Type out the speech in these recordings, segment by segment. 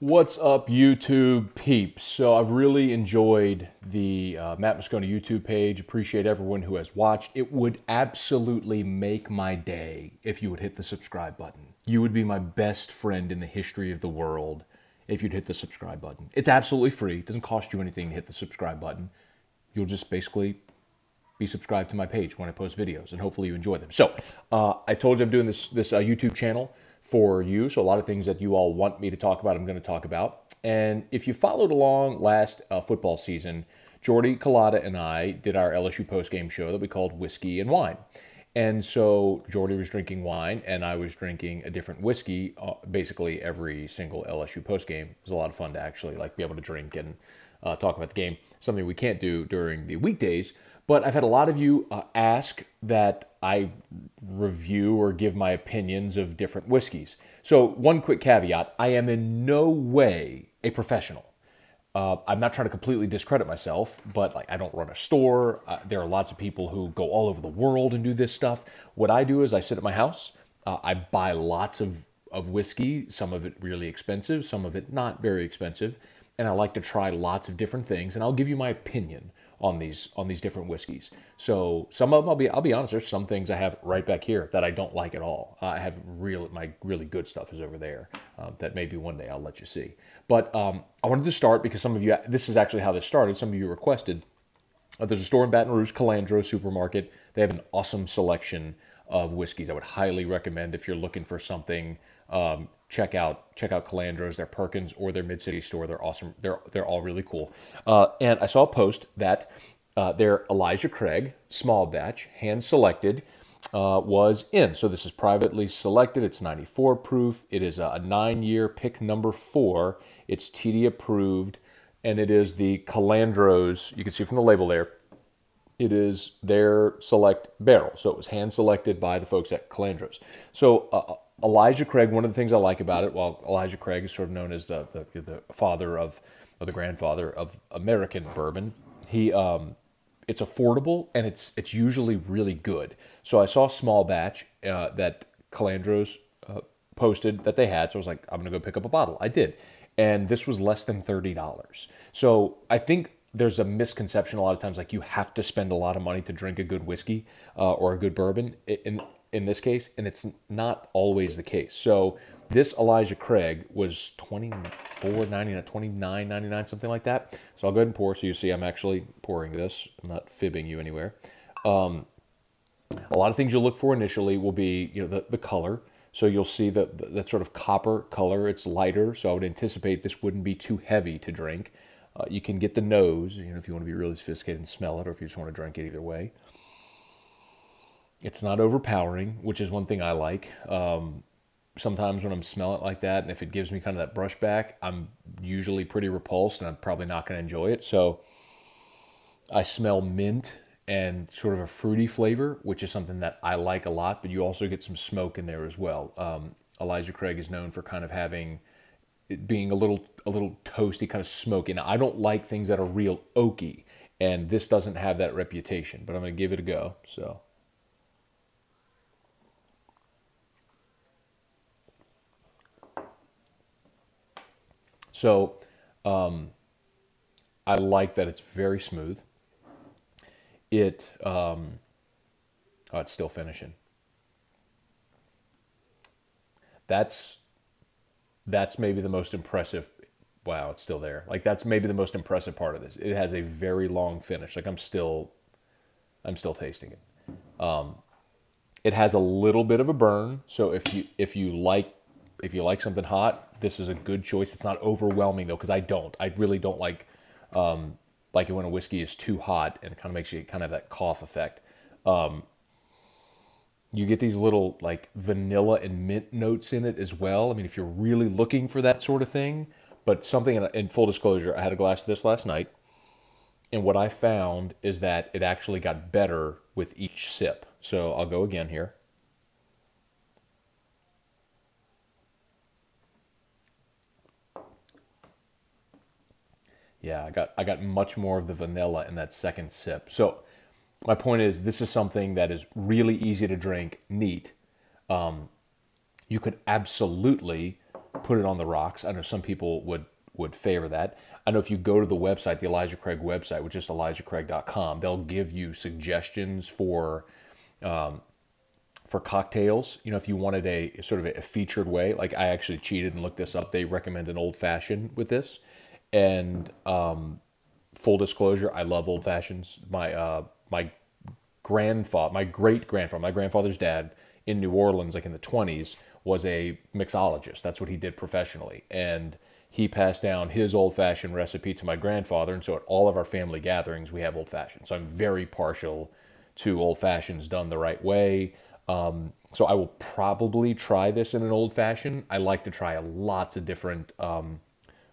What's up, YouTube peeps? So I've really enjoyed the Matt Moscona YouTube page. Appreciate everyone who has watched. It would absolutely make my day if you would hit the subscribe button. You would be my best friend in the history of the world if you'd hit the subscribe button. It's absolutely free. It doesn't cost you anything to hit the subscribe button. You'll just basically be subscribed to my page when I post videos, and hopefully you enjoy them. So I told you I'm doing this YouTube channel for you. So a lot of things that you all want me to talk about, I'm going to talk about. And if you followed along last football season, Jordy Culotta and I did our LSU postgame show that we called Whiskey and Wine. And so Jordy was drinking wine and I was drinking a different whiskey basically every single LSU postgame. It was a lot of fun to actually be able to drink and talk about the game, something we can't do during the weekdays. But I've had a lot of you ask that I review or give my opinions of different whiskeys. So one quick caveat, I am in no way a professional. I'm not trying to completely discredit myself, but I don't run a store. There are lots of people who go all over the world and do this stuff. What I do is I sit at my house. I buy lots of whiskey, some of it really expensive, some of it not very expensive. And I like to try lots of different things, and I'll give you my opinion on these different whiskeys. So some of them, I'll be honest, there's some things I have right back here that I don't like at all. I have my really good stuff is over there that maybe one day I'll let you see. But I wanted to start because some of you, this is actually how this started. Some of you requested. There's a store in Baton Rouge, Calandro Supermarket. They have an awesome selection of whiskeys. I would highly recommend if you're looking for something. Check out Calandro's, their Perkins, or their Mid-City store. They're awesome. They're all really cool. And I saw a post that their Elijah Craig small batch, hand selected, was in. So this is privately selected. It's 94 proof. It is a 9-year pick number 4. It's TD approved, and it is the Calandro's. You can see from the label there. It is their select barrel. So it was hand selected by the folks at Calandro's. So Elijah Craig, one of the things I like about it, while Elijah Craig is sort of known as the father of, or the grandfather of American bourbon, it's affordable and it's usually really good. So I saw a small batch that Calandro's posted that they had, so I was like, I'm gonna go pick up a bottle. I did, and this was less than $30. So I think there's a misconception a lot of times, you have to spend a lot of money to drink a good whiskey or a good bourbon in this case, and it's not always the case. So this Elijah Craig was $24.99, $29.99, something like that. So I'll go ahead and pour. So you see I'm actually pouring this. I'm not fibbing you anywhere. A lot of things you'll look for initially will be the color. So you'll see that sort of copper color. It's lighter, so I would anticipate this wouldn't be too heavy to drink. You can get the nose, if you want to be really sophisticated and smell it, or if you just want to drink it either way. It's not overpowering, which is one thing I like. Sometimes when I'm smelling it like that, and if it gives me kind of that brush back, I'm usually pretty repulsed, and I'm probably not going to enjoy it. So I smell mint and sort of a fruity flavor, which is something that I like a lot, but you also get some smoke in there as well. Elijah Craig is known for kind of having it being a little toasty, kind of smoky. Now, I don't like things that are real oaky, and this doesn't have that reputation, but I'm going to give it a go. So I like that it's very smooth. It's still finishing. That's maybe the most impressive. Wow, it's still there. That's maybe the most impressive part of this. It has a very long finish. I'm still tasting it. It has a little bit of a burn. So if you like something hot, this is a good choice. It's not overwhelming though, because I really don't like it when a whiskey is too hot and it kind of makes you kind of that cough effect. You get these little vanilla and mint notes in it as well. I mean, if you're really looking for that sort of thing. But something in full disclosure, I had a glass of this last night, and what I found is that it actually got better with each sip. So I'll go again here. Yeah, I got much more of the vanilla in that second sip. So my point is, this is something that is really easy to drink, neat. You could absolutely put it on the rocks. I know some people would favor that. I know if you go to the website, the Elijah Craig website, which is ElijahCraig.com, they'll give you suggestions for cocktails. You know, if you wanted a sort of a featured way, like I actually cheated and looked this up. They recommend an old fashioned with this. And full disclosure, I love old fashions. My grandfather, my great grandfather, my grandfather's dad in New Orleans, like in the 20s, was a mixologist. That's what he did professionally. And he passed down his old-fashioned recipe to my grandfather. And so at all of our family gatherings, we have old-fashioned. So I'm very partial to old-fashions done the right way. So I will probably try this in an old-fashioned. I like to try lots of different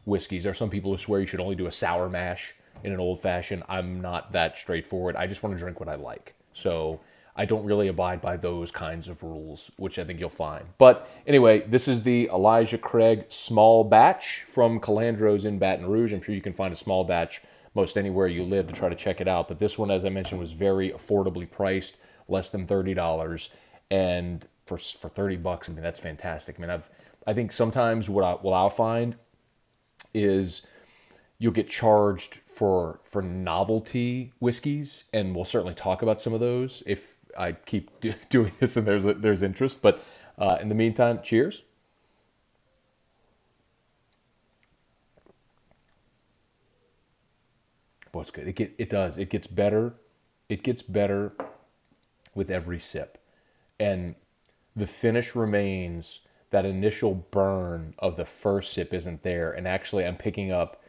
whiskeys. There are some people who swear you should only do a sour mash in an old-fashioned. I'm not that straightforward. I just want to drink what I like. So I don't really abide by those kinds of rules, which I think you'll find. But anyway, this is the Elijah Craig small batch from Calandro's in Baton Rouge. I'm sure you can find a small batch most anywhere you live to try to check it out. But this one, as I mentioned, was very affordably priced, less than $30. And for $30, I mean, that's fantastic. I mean, I think sometimes what I'll find is you'll get charged for novelty whiskeys, and we'll certainly talk about some of those if I keep doing this and there's interest. But in the meantime, cheers. Boy, it's good. It does. It gets better. It gets better with every sip. And the finish remains. That initial burn of the first sip isn't there. And actually, I'm picking up,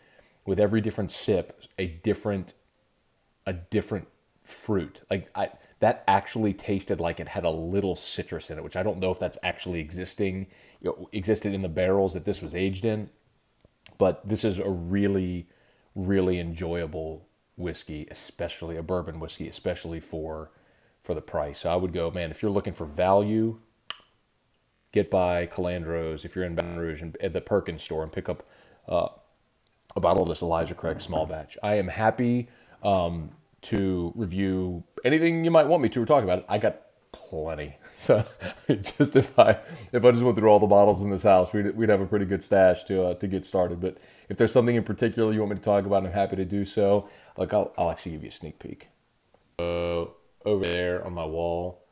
with every different sip, a different fruit. Like that actually tasted like it had a little citrus in it, which I don't know if that's actually existed in the barrels that this was aged in. But this is a really, really enjoyable whiskey, especially a bourbon whiskey, especially for the price. So I would go, man, if you're looking for value, get by Calandro's if you're in Baton Rouge and at the Perkins store and pick up a bottle of this Elijah Craig small batch. I am happy to review anything you might want me to or talk about it. I got plenty. So just if I just went through all the bottles in this house, we'd have a pretty good stash to get started. But if there's something in particular you want me to talk about, I'm happy to do so. Like I'll actually give you a sneak peek. Over there on my wall,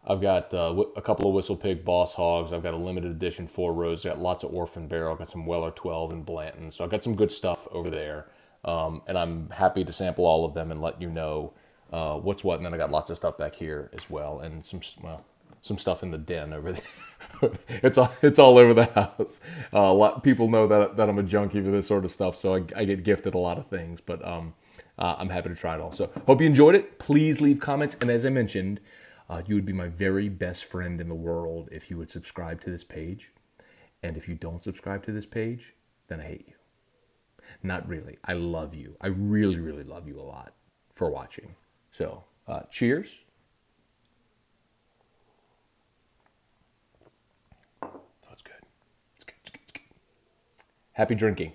I've got a couple of Whistle Pig Boss Hogs. I've got a limited edition 4 Rose. I've got lots of Orphan Barrel. I've got some Weller 12 and Blanton. So I've got some good stuff over there. And I'm happy to sample all of them and let you know what's what. And then I got lots of stuff back here as well. And some stuff in the den over there. it's all over the house. A lot of people know that I'm a junkie for this sort of stuff. So I get gifted a lot of things. But I'm happy to try it all. So hope you enjoyed it. Please leave comments. And as I mentioned, you would be my very best friend in the world if you would subscribe to this page. And if you don't subscribe to this page, then I hate you. Not really. I love you. I really, really love you a lot for watching. So, cheers. Oh, it's good. It's good. It's good. It's good. Happy drinking.